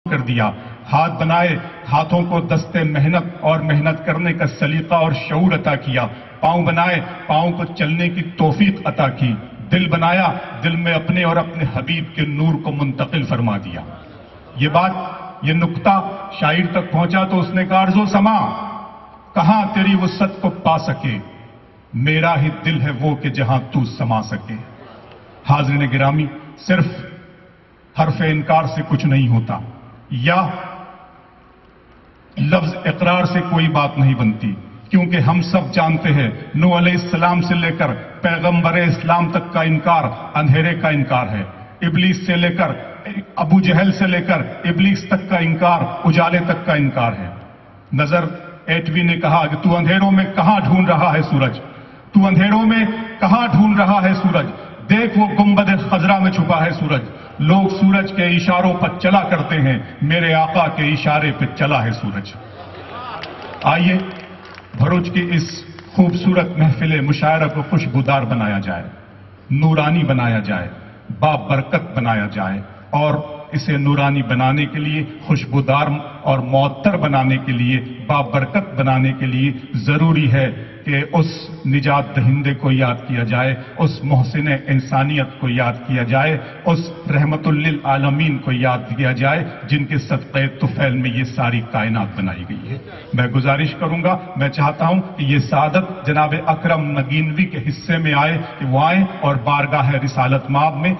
کر دیا. ہاتھ بنائے, ہاتھوں کو دستے محنت اور محنت کرنے کا سلیقہ اور شعور عطا کیا. پاؤں بنائے, پاؤں کو چلنے کی توفیق عطا کی. دل بنایا, دل میں اپنے اور اپنے حبیب کے نور کو منتقل فرما دیا. یہ بات, یہ نقطہ شاعر تک پہنچا تو اس نے کہا ارض و سما کہاں تیری وسعت کو پا سکے, میرا ہی دل ہے وہ کہ جہاں تو سما سکے. حاضرین گرامی, صرف حرف انکار سے کچھ نہیں ہوتا یا لفظ اقرار سے کوئی بات نہیں بنتی, کیونکہ ہم سب جانتے ہیں نوح علیہ السلام سے لے کر پیغمبر اسلام تک کا انکار اندھیرے کا انکار ہے. ابلیس سے لے کر ابو جہل سے لے کر ابلیس تک کا انکار اجالے تک کا انکار ہے. نظر ایٹوی نے کہا کہ تو اندھیروں میں کہاں ڈھونڈ رہا ہے سورج, تو اندھیروں میں کہاں ڈھونڈ رہا ہے سورج, دیکھ وہ گنبد خضرا میں چھپا ہے سورج. لوگ سورج کے اشاروں پر چلا کرتے ہیں, میرے آقا کے اشارے پہ چلا ہے سورج. آئیے بھروچ کی اس خوبصورت محفل مشاعرہ کو خوشبودار بنایا جائے, نورانی بنایا جائے, بابرکت بنایا جائے, اور اسے نورانی بنانے کے لیے, خوشبودار اور معطر بنانے کے لیے, بابرکت بنانے کے لیے ضروری ہے کہ اس نجات دہندے کو یاد کیا جائے, اس محسن انسانیت کو یاد کیا جائے, اس رحمت للعالمین کو یاد کیا جائے جن کے صدقے طفیل میں یہ ساری کائنات بنائی گئی ہے. میں گزارش کروں گا, میں چاہتا ہوں کہ یہ سعادت جناب اکرم نگینوی کے حصے میں آئے کہ وہ آئیں اور بارگاہ رسالت مآب میں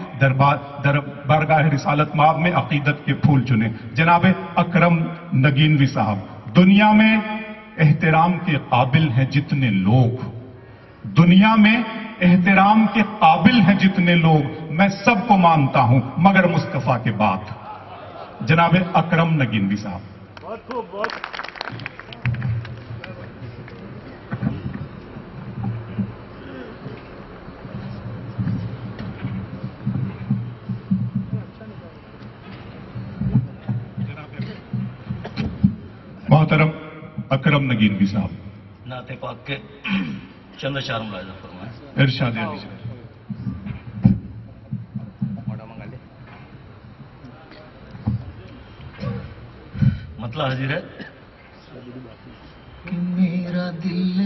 بارگاہ رسالت مآب میں عقیدت کے پھول چنیں. جناب اکرم نگینوی صاحب, دنیا میں احترام کے قابل ہیں جتنے لوگ, دنیا میں احترام کے قابل ہیں جتنے لوگ, میں سب کو مانتا ہوں مگر مصطفیٰ کے بعد. جناب اکرم نگینوی صاحب. بہت خوب, بہت محترم اکرم نگینوی صاحب. نعت پاک کے چند اشعار ملاحظہ فرمائیں. ارشاد علی جناب. مطلب حاضر ہے کہ میرا دل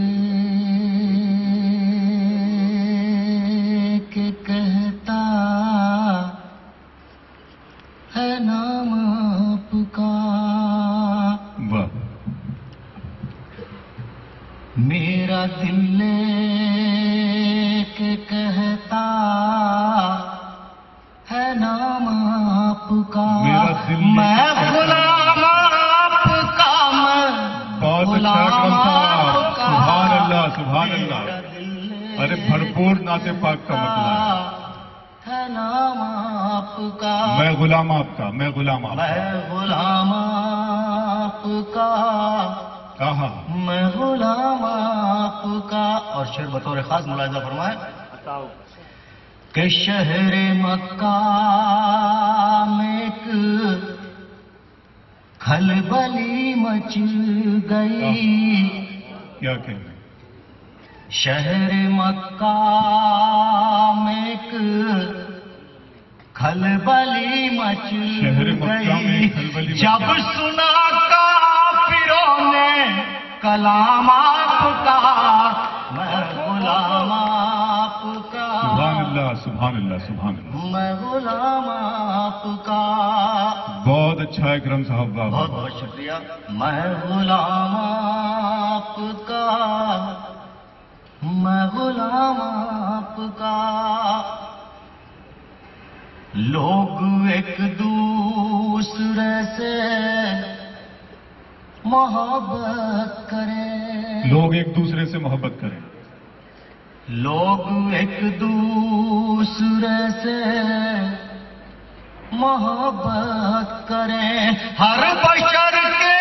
کے کہتا ہے نام آپ کا, واہ. میرا دل کے کہتا ہے نام آپ کا, میرا دل میں غلام آپ کا, میں بہت اچھا کرم صاحب, سبحان اللہ سبحان اللہ. ارے بھرپور نعت پاک کا مطلب ہے نام آپ کا, میں غلام آپ کا, میں غلام آپ کا. میں غلام آپ کا, کہا میں غلام آپ کا. اور شعر بطور خاص ملاحظہ فرمائیں بتاؤ. کہ شہر مکہ میں ایک کھلبلی مچ گئی, کیا کہہ رہے ہیں؟ شہر مکہ میں ایک کھلبلی مچ شہر مکہ میں گئی, ایک کھلبلی مچ جب گئی. سنا کافروں نے کلام آپ کا, میں غلام آپ کا, سبحان اللہ سبحان اللہ سبحان اللہ. میں غلام آپ کا. بہت اچھا ہے اکرم صاحب, واہ بہت واہ. بہت شکریہ. میں غلام آپ کا, میں غلام آپ کا. لوگ ایک دوسرے سے محبت کریں, لوگ ایک دوسرے سے محبت کریں, لوگ ایک دوسرے سے محبت کریں, ہر بشر کے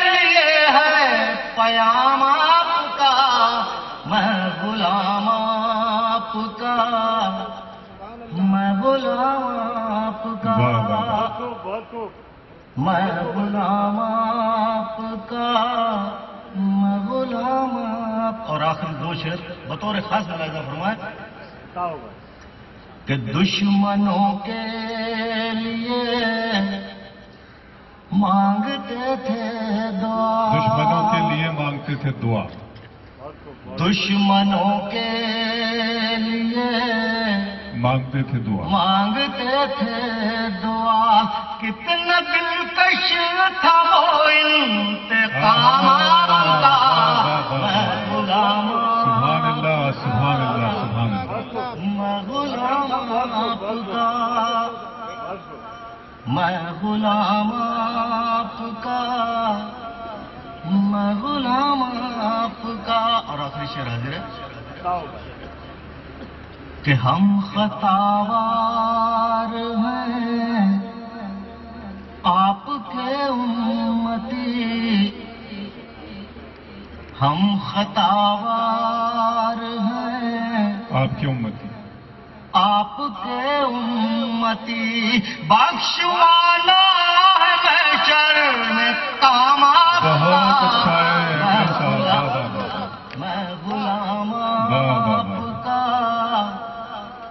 لیے ہے پیام آپ کا, میں غلام آپ کا, میں غلام آپ کا, واہ واہ. بہت خوب, بہت خوب. میں غلام آپ کا, میں غلام آپ. اور آخری دو شعر بطور خاص ملاحظہ فرمائیں بتاؤ بھائی. کہ دشمنوں کے لیے مانگتے تھے دعا، دشمنوں کے لیے مانگتے تھے دعا، دشمنوں کے لیے مانگتے تھے دعا، مانگتے تھے دعا، کتنا دلکش تھا وہ انتقام کا، میں غلام سبحان اللہ سبحان اللہ سبحان اللہ، میں غلام آپ کا، میں غلام آپ کا، میں غلام آپ کا۔ اور آخری شعر حاضر ہے کہ ہم خطاوار ہیں آپ کے امتی، ہم خطاوار ہیں آپ کی امتی، آپ کے امتی، بخشوانا ہے محشر میں کام آپ کا۔ بہت اچھا ہے، ماشاء اللہ، واہ واہ واہ، میں غلام واہ واہ آپ واہ، کا،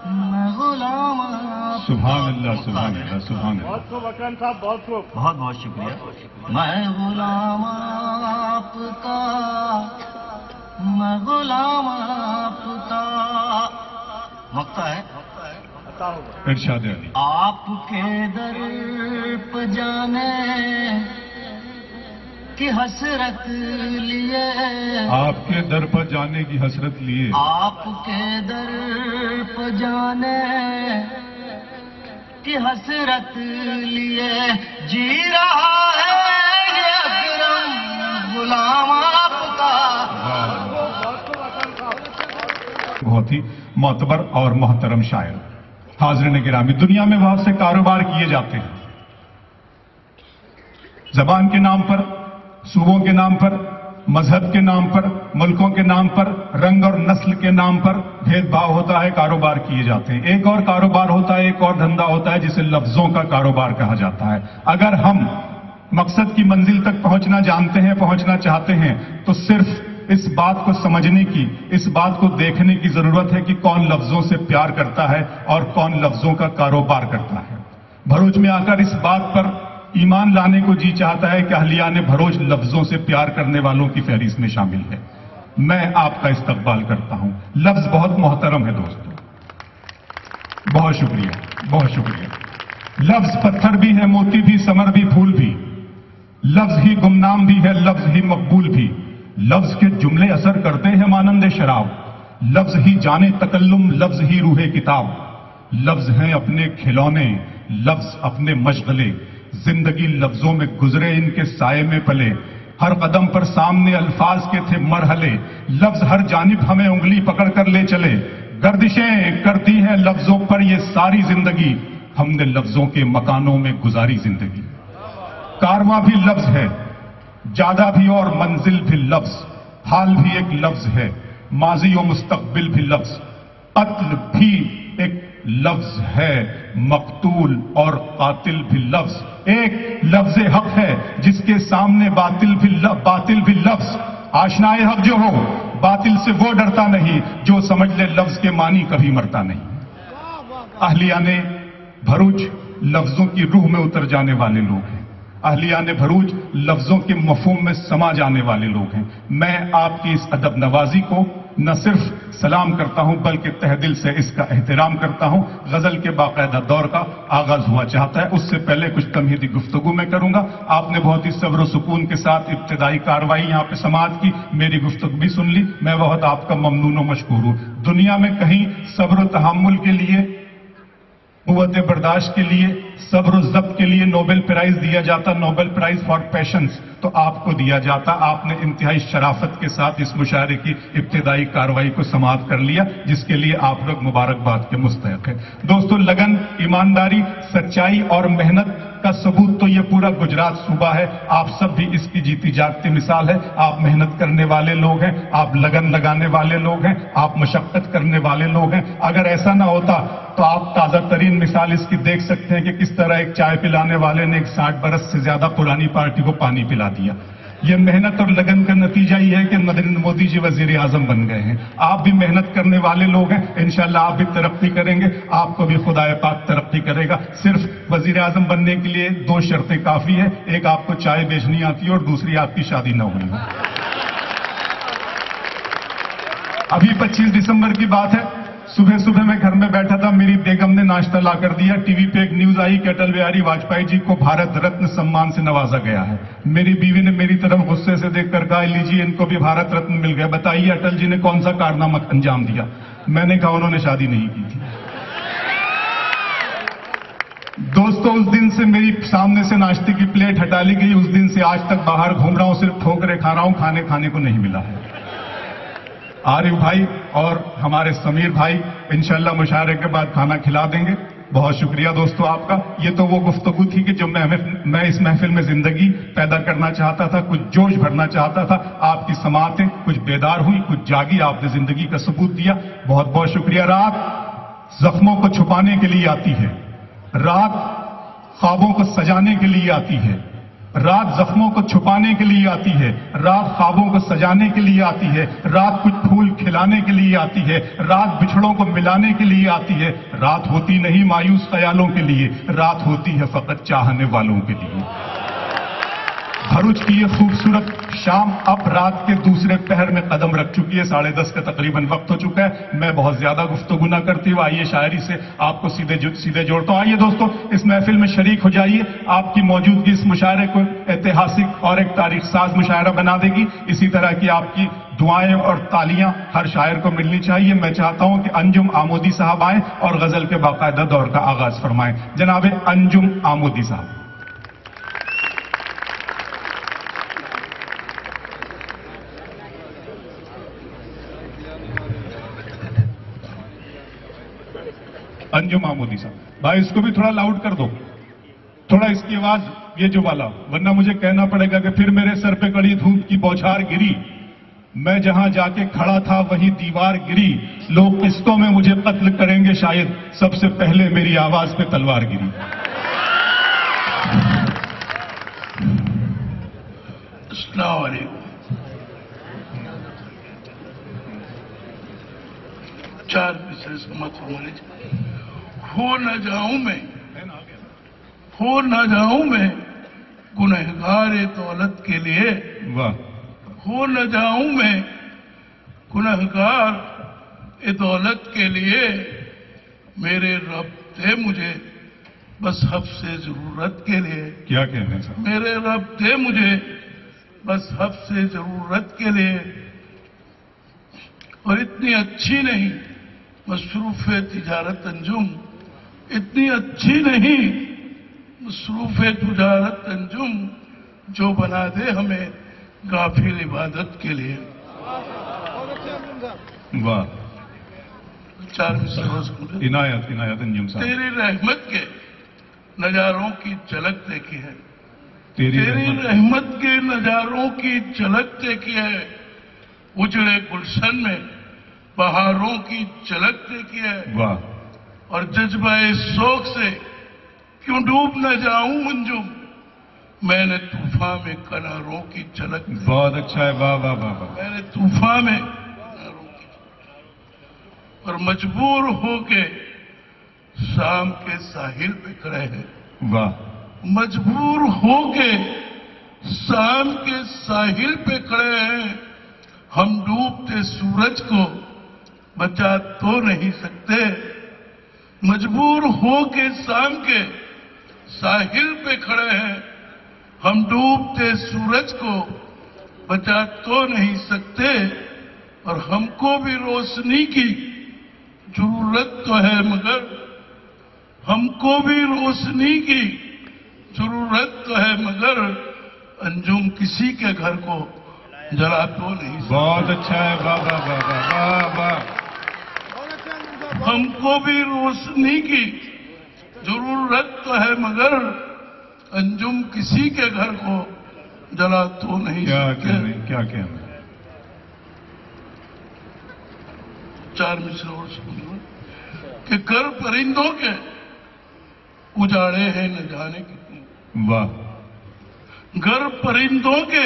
میں غلام آپ سبحان اللہ سبحان اللہ سبحان اللہ، بہت خوب اکرم صاحب، بہت خوب۔ بہت بہت شکریہ۔ میں غلام آپ کا، میں غلام آپ کا۔ مقطع ہے عطا ہوگا۔ ارشاد علی، آپ کے در پہ جانے کی حسرت لیے، آپ کے در پر جانے کی حسرت لیے، آپ کے در پہ جانے کی حسرت لیے، جی رہا ہے یہ اکرم غلام آپ کا۔ بہت خوب اکرم صاحب۔ بہت ہی معتبر اور محترم شاعر۔ حاضرین گرامی، دنیا میں بہت سے کاروبار کیے جاتے ہیں، زبان کے نام پر، صوبوں کے نام پر، مذہب کے نام پر، ملکوں کے نام پر، رنگ اور نسل کے نام پر بھید بھاؤ ہوتا ہے، کاروبار کیے جاتے ہیں۔ ایک اور کاروبار ہوتا ہے، ایک اور دھندا ہوتا ہے جسے لفظوں کا کاروبار کہا جاتا ہے۔ اگر ہم مقصد کی منزل تک پہنچنا جانتے ہیں، پہنچنا چاہتے ہیں، تو صرف اس بات کو سمجھنے کی، اس بات کو دیکھنے کی ضرورت ہے کہ کون لفظوں سے پیار کرتا ہے اور کون لفظوں کا کاروبار کرتا ہے۔ بھروچ میں آ کر اس بات پر ایمان لانے کو جی چاہتا ہے کہ اہلیان بھروچ لفظوں سے پیار کرنے والوں کی فہرست میں شامل ہے۔ میں آپ کا استقبال کرتا ہوں۔ لفظ بہت محترم ہے دوستو، بہت شکریہ، بہت شکریہ۔ لفظ پتھر بھی ہے، موتی بھی، ثمر بھی، پھول بھی، لفظ ہی گمنام بھی ہے، لفظ ہی مقبول بھی، لفظ کے جملے اثر کرتے ہیں مانند شراب، لفظ ہی جانے تکلم، لفظ ہی روح کتاب، لفظ ہیں اپنے کھلونے، لفظ اپنے مشغلے، زندگی لفظوں میں گزرے، ان کے سائے میں پلے، ہر قدم پر سامنے الفاظ کے تھے مرحلے، لفظ ہر جانب ہمیں انگلی پکڑ کر لے چلے، گردشیں کرتی ہیں لفظوں پر یہ ساری زندگی، ہم نے لفظوں کے مکانوں میں گزاری زندگی۔ کارواں بھی لفظ ہے، جادہ بھی اور منزل بھی لفظ، حال بھی ایک لفظ ہے، ماضی و مستقبل بھی لفظ، قتل بھی ایک لفظ ہے، مقتول اور قاتل بھی لفظ، ایک لفظ حق ہے جس کے سامنے باطل بھی لفظ، آشنائے حق جو ہو باطل سے وہ ڈرتا نہیں، جو سمجھ لے لفظ کے معنی کبھی مرتا نہیں۔ اہلیان بھروچ لفظوں کی روح میں اتر جانے والے لوگ ہیں، اہلیان بھروچ لفظوں کے مفہوم میں سما جانے والے لوگ ہیں۔ میں آپ کی اس ادب نوازی کو نہ صرف سلام کرتا ہوں بلکہ تہ دل سے اس کا احترام کرتا ہوں۔ غزل کے باقاعدہ دور کا آغاز ہوا چاہتا ہے، اس سے پہلے کچھ تمہیدی گفتگو میں کروں گا۔ آپ نے بہت ہی صبر و سکون کے ساتھ ابتدائی کارروائی یہاں پہ سماعت کی، میری گفتگو بھی سن لی، میں بہت آپ کا ممنون و مشکور ہوں۔ دنیا میں کہیں صبر و تحمل کے لیے، قوت برداشت کے لیے، صبر و ضبط کے لیے نوبل پرائز دیا جاتا، نوبل پرائز فار پیشنس، تو آپ کو دیا جاتا۔ آپ نے انتہائی شرافت کے ساتھ اس مشاعرے کی ابتدائی کارروائی کو سماعت کر لیا، جس کے لیے آپ لوگ مبارکباد کے مستحق ہیں۔ دوستو، لگن، ایمانداری، سچائی اور محنت کا ثبوت تو یہ پورا گجرات صوبہ ہے۔ آپ سب بھی اس کی جیتی جاگتی مثال ہے۔ آپ محنت کرنے والے لوگ ہیں، آپ لگن لگانے والے لوگ ہیں، آپ مشقت کرنے والے لوگ ہیں۔ اگر ایسا نہ ہوتا تو آپ تازہ ترین مثال اس کی دیکھ سکتے ہیں کہ کس طرح ایک چائے پلانے والے نے ایک 60 برس سے زیادہ پرانی پارٹی کو پانی پلا دیا۔ یہ محنت اور لگن کا نتیجہ یہ ہے کہ نریندر مودی جی وزیر اعظم بن گئے ہیں. آپ بھی محنت کرنے والے لوگ ہیں, انشاءاللہ آپ بھی ترقی کریں گے, آپ کو بھی خدا پاک ترقی کرے گا. صرف وزیر اعظم بننے کے لیے 2 شرطیں کافی ہیں, ایک آپ کو چائے بیچنی آتی ہے اور دوسری آپ کی شادی نہ ہوئی ہو. ابھی 25 دسمبر کی بات ہے, صبح میں گھر میں بیٹھا تھا, میری بیگم نے ناشتہ لا کر دیا. ٹی وی پہ ایک نیوز آئی کہ اٹل بہاری واجپئی جی کو بھارت رتن سمان سے نوازا گیا ہے. میری بیوی نے میری طرف غصے سے دیکھ کر کہا, لیجیے ان کو بھی بھارت رتن مل گیا, بتائیے اٹل جی نے کون سا کارنامہ انجام دیا. میں نے کہا انہوں نے شادی نہیں کی تھی. دوستو, اس دن سے میری سامنے سے ناشتے کی پلیٹ ہٹا لی گئی. اس دن سے آج تک باہر گھوم رہا ہوں, صرف ٹھوکریں کھا رہا ہوں, کھانے کو نہیں ملا ہے. عارف بھائی اور ہمارے سمیر بھائی انشاءاللہ مشاعرے کے بعد کھانا کھلا دیں گے. بہت شکریہ دوستو آپ کا. یہ تو وہ گفتگو تھی کہ جو میں اس محفل میں زندگی پیدا کرنا چاہتا تھا, کچھ جوش بھرنا چاہتا تھا. آپ کی سماعتیں کچھ بیدار ہوئی, کچھ جاگی, آپ نے زندگی کا ثبوت دیا. بہت بہت شکریہ. رات زخموں کو چھپانے کے لیے آتی ہے, رات خوابوں کو سجانے کے لیے آتی ہے, رات زخموں کو چھپانے کے لیے آتی ہے, رات خوابوں کو سجانے کے لیے آتی ہے, رات کچھ پھول کھلانے کے لیے آتی ہے, رات بچھڑوں کو ملانے کے لیے آتی ہے. رات ہوتی نہیں مایوس خیالوں کے لیے, رات ہوتی ہے فقط چاہنے والوں کے لیے. بھروچ کی یہ خوبصورت شام اب رات کے دوسرے پہر میں قدم رکھ چکی ہے. 10:30 کا تقریباً وقت ہو چکا ہے. میں بہت زیادہ گفتگو نہ کرتی ہوں, آئیے شاعری سے آپ کو سیدھے جوڑتا ہوں. آئیے دوستو اس محفل میں شریک ہو جائیے. آپ کی موجودگی اس مشاعرے کو ایتہاسک اور ایک تاریخ ساز مشاعرہ بنا دے گی. اسی طرح کی آپ کی دعائیں اور تالیاں ہر شاعر کو ملنی چاہیے. میں چاہتا ہوں کہ انجم آمودی صاحب آئیں اور غزل کے باقاعدہ دور کا آغاز فرمائیں. جناب انجم آمودی صاحب. انجم آمودی صاحب. بھائی اس کو بھی تھوڑا لاؤڈ کر دو, تھوڑا اس کی آواز یہ جو والا, ورنہ مجھے کہنا پڑے گا کہ پھر میرے سر پہ کڑی دھوپ کی بوچھار گری, میں جہاں جا کے کھڑا تھا وہی دیوار گری. لوگ قسطوں میں مجھے قتل کریں گے شاید, سب سے پہلے میری آواز پہ تلوار گری. السلام علیکم. 4 مصرے سمت فرمانے چاہیے. ہو نہ جاؤں میں گنہگار دولت کے لیے, واہ. ہو نہ جاؤں میں گنہگار دولت کے لیے, میرے رب دے مجھے بس حفظ ضرورت کے لیے. کیا کہنے صاحب. میرے رب دے مجھے بس حفظ ضرورت کے لیے. اور اتنی اچھی نہیں مصروف تجارت انجم, اتنی اچھی نہیں مصروف تجارت انجم, جو بنا دے ہمیں غافل عبادت کے لیے. واہ. 4 مصرے. عنایت انجم صاحب. تیری رحمت کے نظاروں کی جھلک دیکھی ہے, تیری رحمت کے نظاروں کی جھلک دیکھی ہے. اجڑے گلشن میں بہاروں کی جھلک دیکھی ہے. واہ. اور جذبہ شوق سے کیوں ڈوب نہ جاؤں انجم, میں نے طوفان میں کناروں کی جھلک. بہت اچھا ہے. واہ واہ واہ واہ. میں نے طوفان میں کناروں کی, اور مجبور ہو کے شام کے ساحل پہ کھڑے ہیں. واہ. مجبور ہو کے شام کے ساحل پہ کھڑے ہیں. ہم ڈوبتے سورج کو بچا تو نہیں سکتے. مجبور ہو کے شام کے ساحل پہ کھڑے ہیں. ہم ڈوبتے سورج کو بچا تو نہیں سکتے. اور ہم کو بھی روشنی کی ضرورت تو ہے, مگر ہم کو بھی روشنی کی ضرورت تو ہے, مگر انجم کسی کے گھر کو جلا تو نہیں سکتے. بہت اچھا ہے. واہ واہ واہ واہ واہ. ہم کو بھی روشنی کی ضرورت تو ہے, مگر انجم کسی کے گھر کو جلا تو نہیں سکتے. کیا کہنا. 4 مصرے اور سنو کہ گھر پرندوں کے اجاڑے ہیں نہ جانے کتنے. واہ. گھر پرندوں کے